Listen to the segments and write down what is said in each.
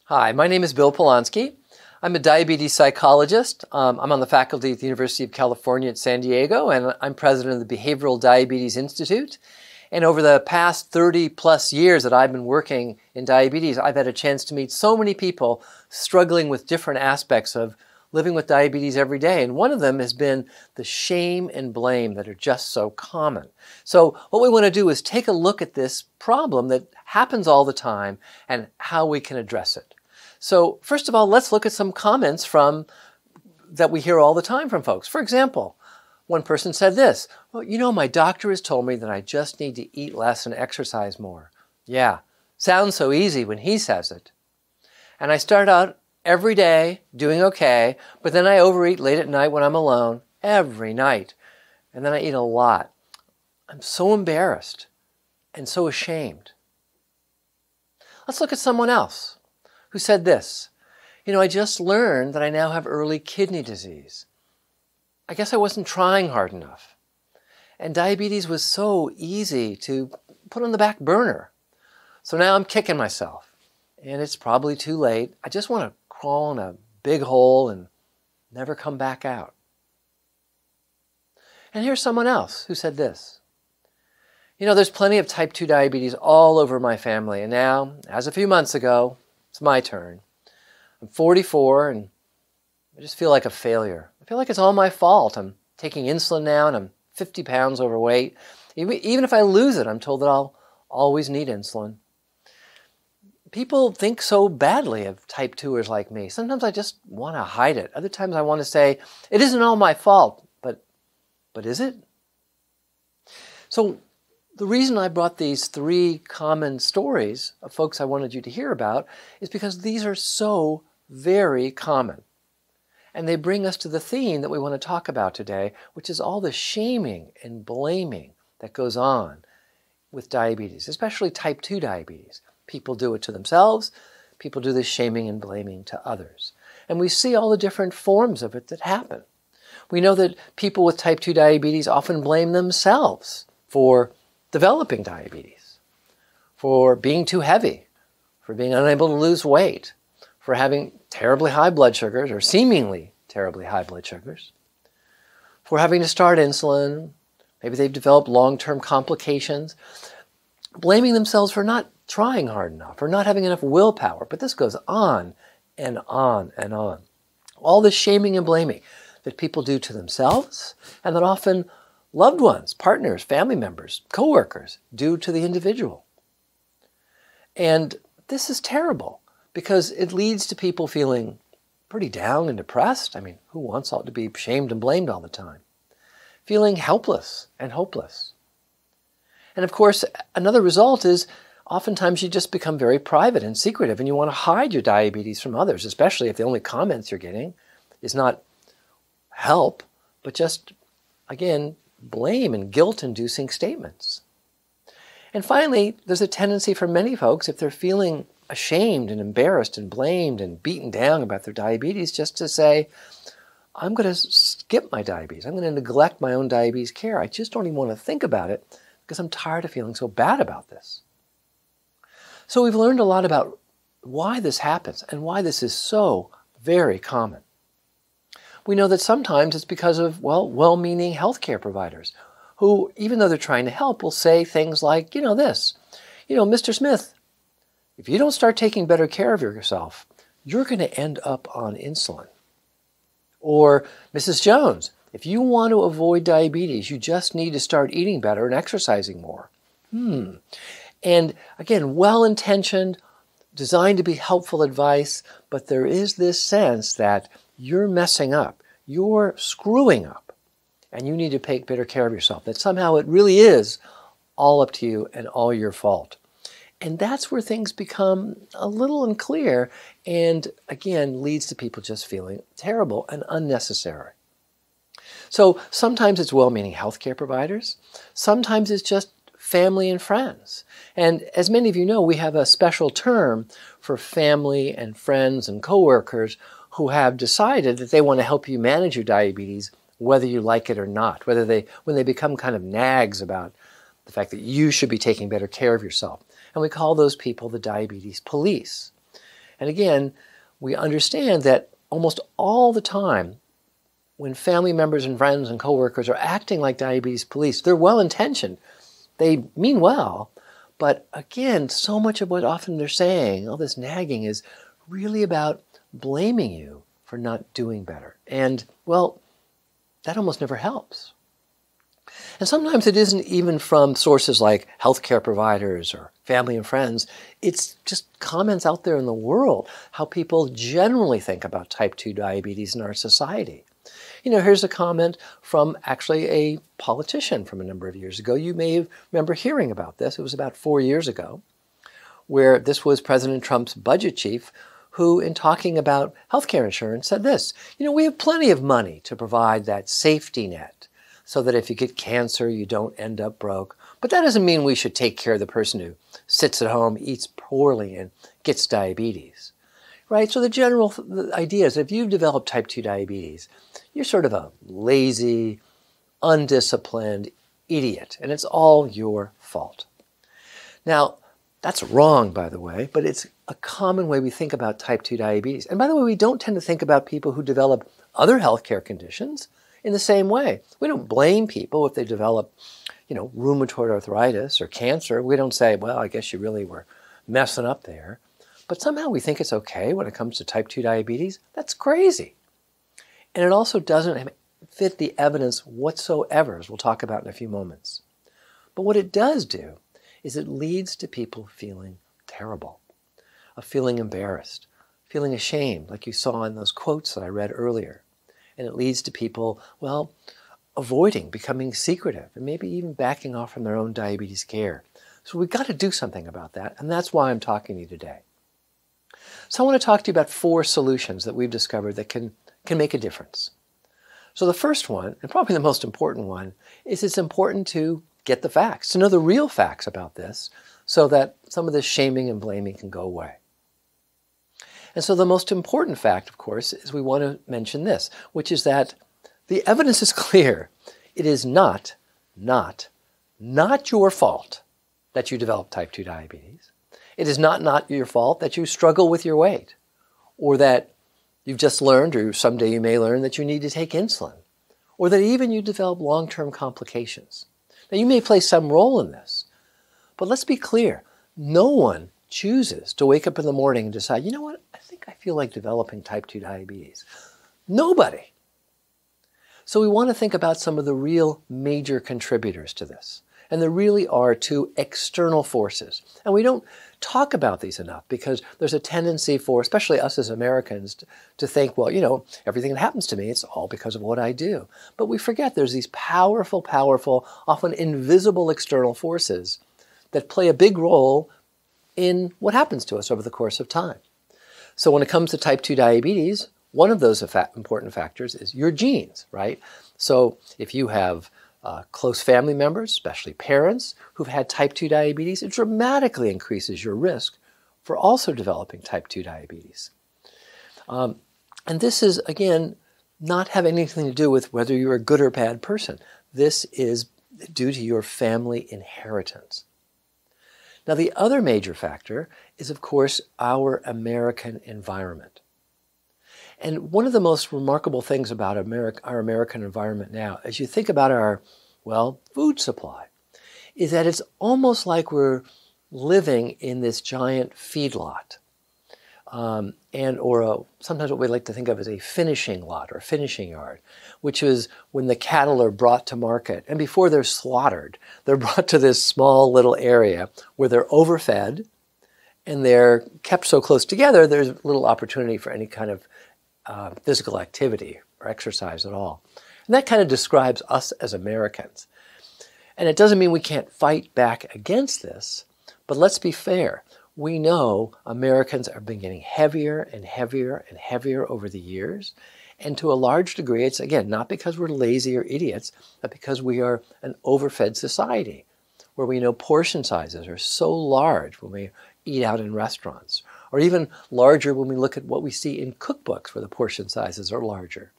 Hi, my name is Bill Polonsky. I'm a diabetes psychologist. I'm on the faculty at the University of California at San Diego, and I'm president of the Behavioral Diabetes Institute. And over the past 30 plus years that I've been working in diabetes, I've had a chance to meet so many people struggling with different aspects of living with diabetes every day. And one of them has been the shame and blame that are just so common. So what we want to do is take a look at this problem that happens all the time and how we can address it. So first of all, let's look at some comments that we hear all the time from folks. For example, one person said this, well, you know, my doctor has told me that I just need to eat less and exercise more. Yeah, sounds so easy when he says it. And I start out every day doing okay, but then I overeat late at night when I'm alone, every night. And then I eat a lot. I'm so embarrassed and so ashamed. Let's look at someone else who said this, you know, I just learned that I now have early kidney disease. I guess I wasn't trying hard enough. And diabetes was so easy to put on the back burner. So now I'm kicking myself. And it's probably too late. I just want to crawl in a big hole and never come back out. And here's someone else who said this. You know, there's plenty of type 2 diabetes all over my family. And now, as a few months ago, it's my turn. I'm 44 and I just feel like a failure. I feel like it's all my fault. I'm taking insulin now and I'm 50 pounds overweight. Even if I lose it, I'm told that I'll always need insulin. People think so badly of type 2ers like me. Sometimes I just want to hide it. Other times I want to say, it isn't all my fault, but is it? So the reason I brought these 3 common stories of folks I wanted you to hear about is because these are so very common. And they bring us to the theme that we want to talk about today, which is all the shaming and blaming that goes on with diabetes, especially type 2 diabetes. People do it to themselves. People do this shaming and blaming to others. And we see all the different forms of it that happen. We know that people with type 2 diabetes often blame themselves for developing diabetes, for being too heavy, for being unable to lose weight, for having terribly high blood sugars or seemingly terribly high blood sugars, for having to start insulin. Maybe they've developed long-term complications, blaming themselves for not trying hard enough or not having enough willpower. But this goes on and on and on. All this shaming and blaming that people do to themselves and that often loved ones, partners, family members, coworkers do to the individual. And this is terrible because it leads to people feeling pretty down and depressed. I mean, who wants all to be shamed and blamed all the time? Feeling helpless and hopeless. And of course, another result is oftentimes you just become very private and secretive and you want to hide your diabetes from others, especially if the only comments you're getting is not help, but just, again, blame and guilt-inducing statements. And finally, there's a tendency for many folks, if they're feeling ashamed and embarrassed and blamed and beaten down about their diabetes, just to say, I'm going to skip my diabetes. I'm going to neglect my own diabetes care. I just don't even want to think about it because I'm tired of feeling so bad about this. So we've learned a lot about why this happens and why this is so very common. We know that sometimes it's because of, well-meaning healthcare providers who, even though they're trying to help, will say things like, this, Mr. Smith, if you don't start taking better care of yourself, you're going to end up on insulin. Or, Mrs. Jones, if you want to avoid diabetes, you just need to start eating better and exercising more. And again, well-intentioned, designed to be helpful advice, but there is this sense that you're messing up, you're screwing up, and you need to take better care of yourself, that somehow it really is all up to you and all your fault. And that's where things become a little unclear and, again, leads to people just feeling terrible and unnecessary. So sometimes it's well-meaning healthcare providers, sometimes it's just family and friends. And as many of you know, we have a special term for family and friends and coworkers who have decided that they want to help you manage your diabetes, whether you like it or not, when they become kind of nags about the fact that you should be taking better care of yourself. And we call those people the diabetes police. And again, we understand that almost all the time, when family members and friends and coworkers are acting like diabetes police, they're well-intentioned. They mean well, but again, so much of what often they're saying, all this nagging, is really about blaming you for not doing better. And, well, that almost never helps. And sometimes it isn't even from sources like healthcare providers or family and friends. It's just comments out there in the world, how people generally think about type 2 diabetes in our society. You know, here's a comment from actually a politician from a number of years ago. You may remember hearing about this. It was about 4 years ago, where this was President Trump's budget chief who, in talking about healthcare insurance, said this: you know, we have plenty of money to provide that safety net so that if you get cancer, you don't end up broke. But that doesn't mean we should take care of the person who sits at home, eats poorly, and gets diabetes. Right? So the general idea is if you've developed type 2 diabetes, you're sort of a lazy, undisciplined idiot, and it's all your fault. Now, that's wrong, by the way, but it's a common way we think about type 2 diabetes. And by the way, we don't tend to think about people who develop other healthcare conditions in the same way. We don't blame people if they develop, you know, rheumatoid arthritis or cancer. We don't say, well, I guess you really were messing up there. But somehow we think it's okay when it comes to type 2 diabetes. That's crazy. And it also doesn't fit the evidence whatsoever, as we'll talk about in a few moments. But what it does do is it leads to people feeling terrible, of feeling embarrassed, feeling ashamed, like you saw in those quotes that I read earlier. And it leads to people, well, avoiding, becoming secretive, and maybe even backing off from their own diabetes care. So we've got to do something about that, and that's why I'm talking to you today. So I want to talk to you about 4 solutions that we've discovered that can make a difference. So the first one, and probably the most important one, is it's important to get the facts, to know the real facts about this, so that some of this shaming and blaming can go away. And so the most important fact, of course, is we want to mention this, which is that the evidence is clear. It is not your fault that you develop type 2 diabetes. It is not your fault that you struggle with your weight, or that you've just learned, or someday you may learn, that you need to take insulin, or that even you develop long-term complications. Now, you may play some role in this, but let's be clear. No one chooses to wake up in the morning and decide, you know what, I think I feel like developing type 2 diabetes. Nobody. So we want to think about some of the real major contributors to this. And there really are 2 external forces. And we don't talk about these enough because there's a tendency for, especially us as Americans, to think, well, you know, everything that happens to me, it's all because of what I do. But we forget there's these powerful, often invisible external forces that play a big role in what happens to us over the course of time. So when it comes to type 2 diabetes, one of those important factors is your genes, right? So if you have close family members, especially parents, who've had type 2 diabetes, it dramatically increases your risk for also developing type 2 diabetes. And this is, again, not have anything to do with whether you're a good or bad person. This is due to your family inheritance. Now, the other major factor is, of course, our American environment. And one of the most remarkable things about our American environment now, as you think about our, well, food supply, is that it's almost like we're living in this giant feedlot, sometimes what we like to think of as a finishing lot or finishing yard, which is when the cattle are brought to market. And before they're slaughtered, they're brought to this small little area where they're overfed and they're kept so close together, there's little opportunity for any kind of physical activity or exercise at all. And that kind of describes us as Americans. And it doesn't mean we can't fight back against this, but let's be fair. We know Americans have been getting heavier and heavier and heavier over the years. And to a large degree, it's, again, not because we're lazy or idiots, but because we are an overfed society, where we know portion sizes are so large when we eat out in restaurants, or even larger when we look at what we see in cookbooks where the portion sizes are larger.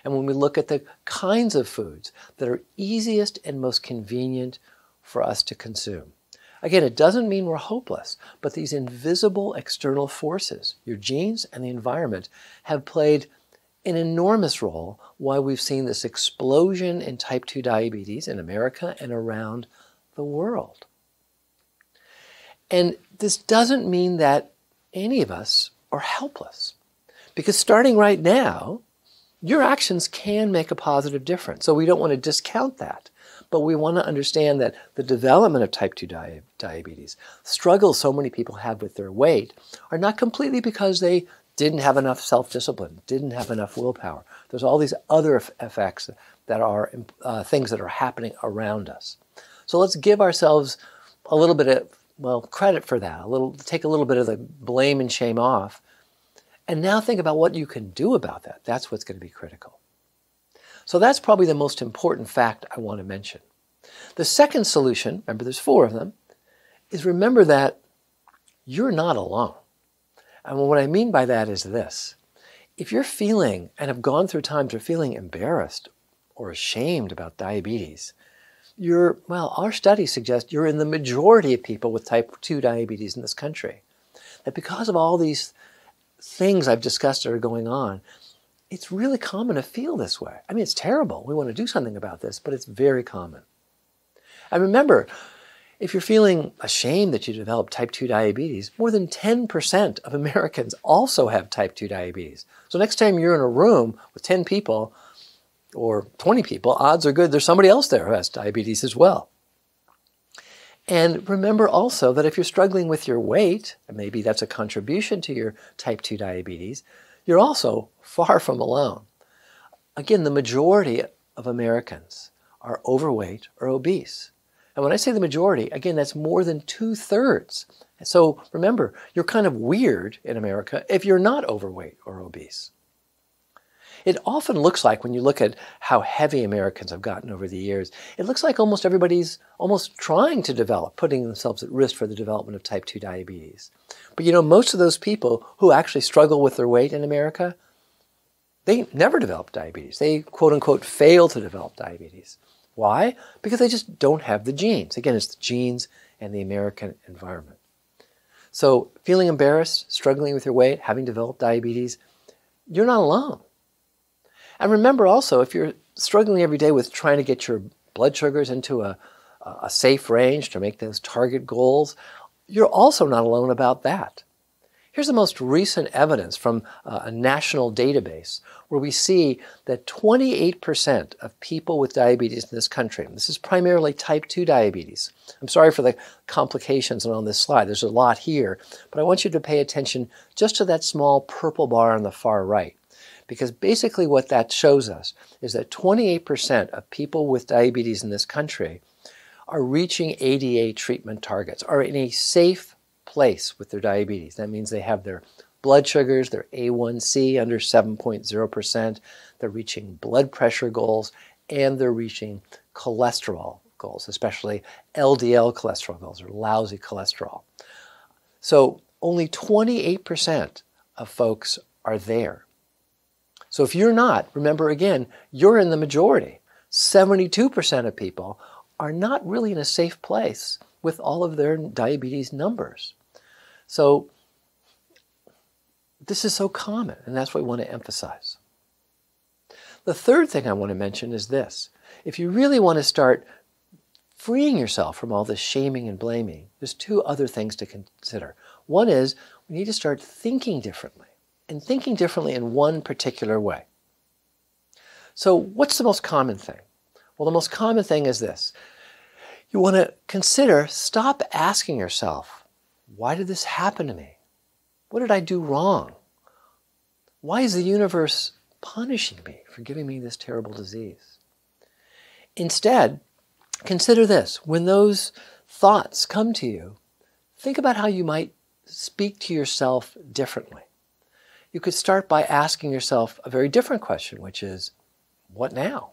And when we look at the kinds of foods that are easiest and most convenient for us to consume. Again, it doesn't mean we're hopeless, but these invisible external forces, your genes and the environment, have played an enormous role why we've seen this explosion in type 2 diabetes in America and around the world. And this doesn't mean that any of us are helpless, because starting right now, your actions can make a positive difference. So we don't want to discount that, but we want to understand that the development of type 2 diabetes, struggles so many people have with their weight, are not completely because they didn't have enough self-discipline, didn't have enough willpower. There's all these other effects that are things that are happening around us. So let's give ourselves a little bit of, well, credit for that, take a little bit of the blame and shame off, and now think about what you can do about that. That's what's going to be critical. So that's probably the most important fact I want to mention. The second solution, remember there's 4 of them, is remember that you're not alone. And what I mean by that is this. If you're feeling and have gone through times of feeling embarrassed or ashamed about diabetes, our studies suggest you're in the majority of people with type 2 diabetes in this country. That because of all these things I've discussed that are going on, it's really common to feel this way. I mean, it's terrible. We want to do something about this, but it's very common. And remember, if you're feeling ashamed that you developed type 2 diabetes, more than 10% of Americans also have type 2 diabetes. So next time you're in a room with 10 people or 20 people, odds are good there's somebody else there who has diabetes as well. And remember also that if you're struggling with your weight, and maybe that's a contribution to your type 2 diabetes, you're also far from alone. Again, the majority of Americans are overweight or obese. And when I say the majority, again, that's more than 2/3. So remember, you're kind of weird in America if you're not overweight or obese. It often looks like, when you look at how heavy Americans have gotten over the years, it looks like almost everybody's almost trying to develop, putting themselves at risk for the development of type 2 diabetes. But you know, most of those people who actually struggle with their weight in America, they never develop diabetes. They, quote unquote, fail to develop diabetes. Why? Because they just don't have the genes. Again, it's the genes and the American environment. So feeling embarrassed, struggling with your weight, having developed diabetes, you're not alone. And remember also, if you're struggling every day with trying to get your blood sugars into a safe range to make those target goals, you're also not alone about that. Here's the most recent evidence from a national database where we see that 28% of people with diabetes in this country, and this is primarily type 2 diabetes. I'm sorry for the complications on this slide. There's a lot here, but I want you to pay attention just to that small purple bar on the far right. Because basically what that shows us is that 28% of people with diabetes in this country are reaching ADA treatment targets, are in a safe place with their diabetes. That means they have their blood sugars, their A1C under 7.0%, they're reaching blood pressure goals, and they're reaching cholesterol goals, especially LDL cholesterol goals, or lousy cholesterol. So only 28% of folks are there. So if you're not, remember again, you're in the majority. 72% of people are not really in a safe place with all of their diabetes numbers. So this is so common, and that's what we want to emphasize. The third thing I want to mention is this. If you really want to start freeing yourself from all this shaming and blaming, there's 2 other things to consider. One is we need to start thinking differently, and thinking differently in one particular way. So what's the most common thing? Well, the most common thing is this. You want to consider, stop asking yourself, why did this happen to me? What did I do wrong? Why is the universe punishing me for giving me this terrible disease? Instead, consider this. When those thoughts come to you, think about how you might speak to yourself differently. You could start by asking yourself a very different question, which is, what now?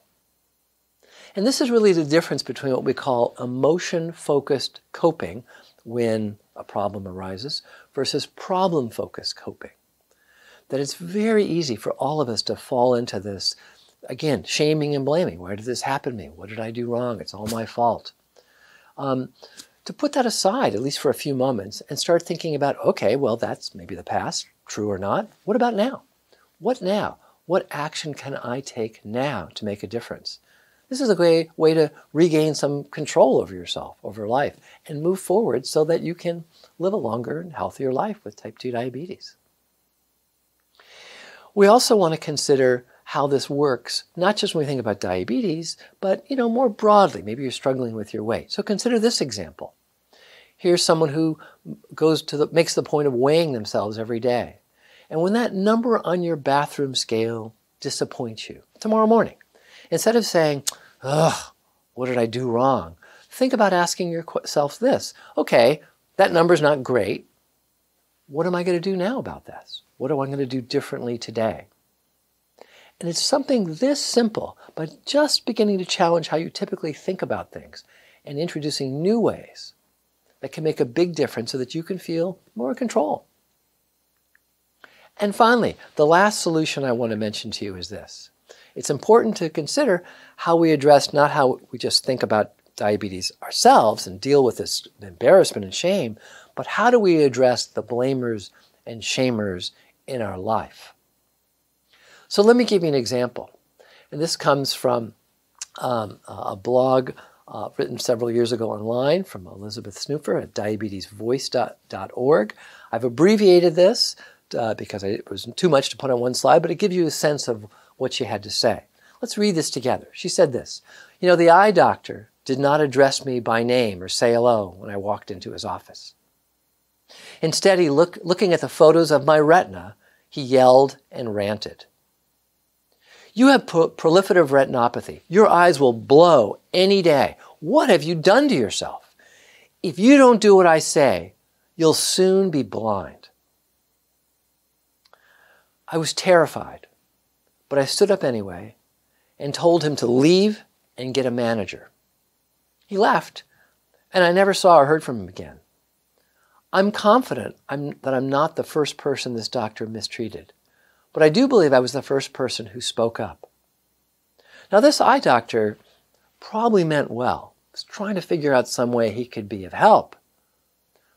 And this is really the difference between what we call emotion-focused coping when a problem arises versus problem-focused coping. That it's very easy for all of us to fall into this, again, shaming and blaming. Why did this happen to me? What did I do wrong? It's all my fault. to put that aside, at least for a few moments, and start thinking about, okay, well, that's maybe the past, true or not. What about now? What now? What action can I take now to make a difference? This is a great way to regain some control over yourself, over life, and move forward so that you can live a longer and healthier life with type 2 diabetes. We also want to consider how this works, not just when we think about diabetes, but more broadly. Maybe you're struggling with your weight. So consider this example. Here's someone who makes the point of weighing themselves every day. And when that number on your bathroom scale disappoints you tomorrow morning, instead of saying, ugh, what did I do wrong? Think about asking yourself this. Okay, that number's not great. What am I going to do now about this? What am I going to do differently today? And it's something this simple, but just beginning to challenge how you typically think about things and introducing new ways that can make a big difference so that you can feel more in control. And finally, the last solution I want to mention to you is this. It's important to consider how we address, not how we just think about diabetes ourselves and deal with this embarrassment and shame, but how do we address the blamers and shamers in our life? So let me give you an example. And this comes from a blog written several years ago online from Elizabeth Snooper at diabetesvoice.org. I've abbreviated this because it was too much to put on one slide, but it gives you a sense of what she had to say. Let's read this together. She said this, the eye doctor did not address me by name or say hello when I walked into his office. Instead, looking at the photos of my retina, he yelled and ranted. You have proliferative retinopathy. Your eyes will blow any day. What have you done to yourself? If you don't do what I say, you'll soon be blind. I was terrified, but I stood up anyway and told him to leave and get a manager. He left, and I never saw or heard from him again. I'm confident that I'm not the first person this doctor mistreated, but I do believe I was the first person who spoke up. Now, this eye doctor probably meant well. He was trying to figure out some way he could be of help.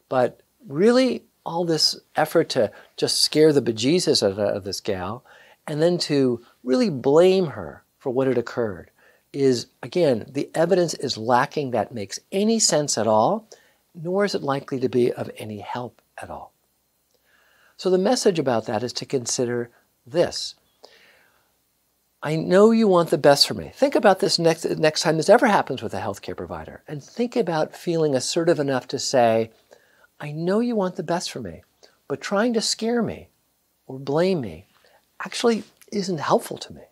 But really, all this effort to just scare the bejesus out of this gal and then to really blame her for what had occurred is, again, the evidence is lacking that makes any sense at all, nor is it likely to be of any help at all. So the message about that is to consider this. I know you want the best for me. Think about this next time this ever happens with a healthcare provider, and think about feeling assertive enough to say, I know you want the best for me, but trying to scare me or blame me actually isn't helpful to me.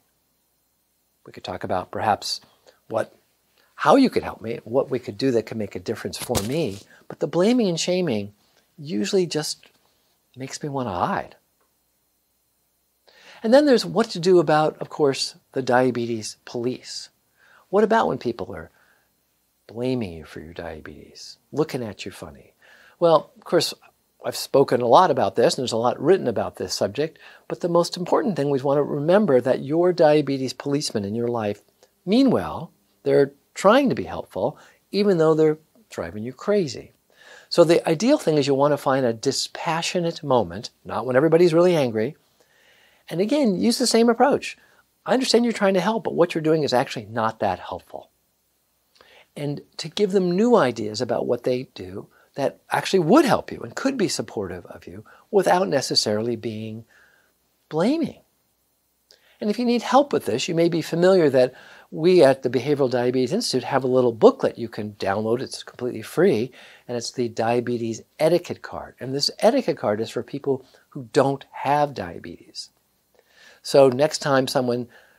We could talk about perhaps how you could help me, what we could do that could make a difference for me, but the blaming and shaming usually just makes me want to hide. And then there's what to do about, of course, the diabetes police. What about when people are blaming you for your diabetes, looking at you funny? Well, of course, I've spoken a lot about this, and there's a lot written about this subject, but the most important thing we want to remember that your diabetes policemen in your life mean well. They're trying to be helpful, even though they're driving you crazy. So the ideal thing is you want to find a dispassionate moment, not when everybody's really angry, and again, use the same approach. I understand you're trying to help, but what you're doing is actually not that helpful. And to give them new ideas about what they do that actually would help you and could be supportive of you without necessarily being blaming. And if you need help with this, you may be familiar that we at the Behavioral Diabetes Institute have a little booklet you can download. It's completely free, and it's the Diabetes Etiquette Card. And this etiquette card is for people who don't have diabetes. So next time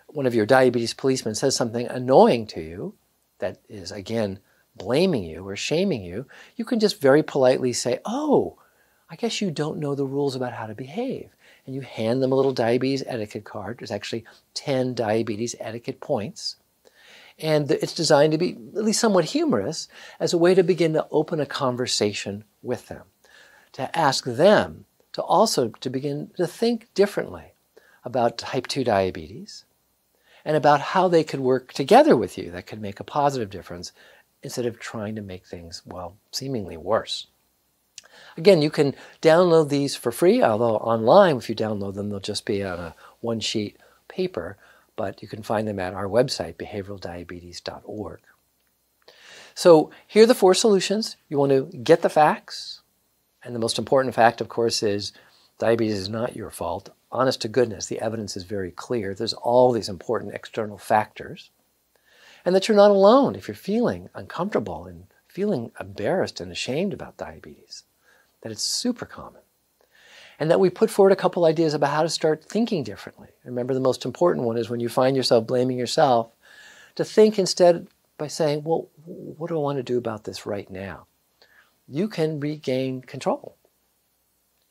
one of your diabetes policemen says something annoying to you, that is, again, blaming you or shaming you, you can just very politely say, oh, I guess you don't know the rules about how to behave. And you hand them a little diabetes etiquette card. There's actually 10 diabetes etiquette points. And it's designed to be at least somewhat humorous as a way to begin to open a conversation with them, to ask them to begin to think differently about type 2 diabetes and about how they could work together with you that could make a positive difference instead of trying to make things, well, seemingly worse. Again, you can download these for free, although online, if you download them, they'll just be on a one-sheet paper, but you can find them at our website, behavioraldiabetes.org. So here are the 4 solutions. You want to get the facts, and the most important fact, of course, is diabetes is not your fault. Honest to goodness, the evidence is very clear. There's all these important external factors, and that you're not alone if you're feeling uncomfortable and feeling embarrassed and ashamed about diabetes, that it's super common. And that we put forward a couple ideas about how to start thinking differently. Remember, the most important one is when you find yourself blaming yourself, to think instead by saying, well, what do I want to do about this right now? You can regain control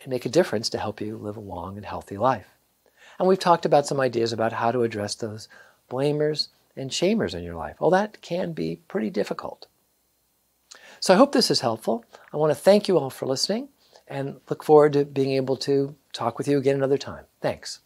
and make a difference to help you live a long and healthy life. And we've talked about some ideas about how to address those blamers and shamers in your life. Well, that can be pretty difficult. So I hope this is helpful. I want to thank you all for listening and look forward to being able to talk with you again another time. Thanks.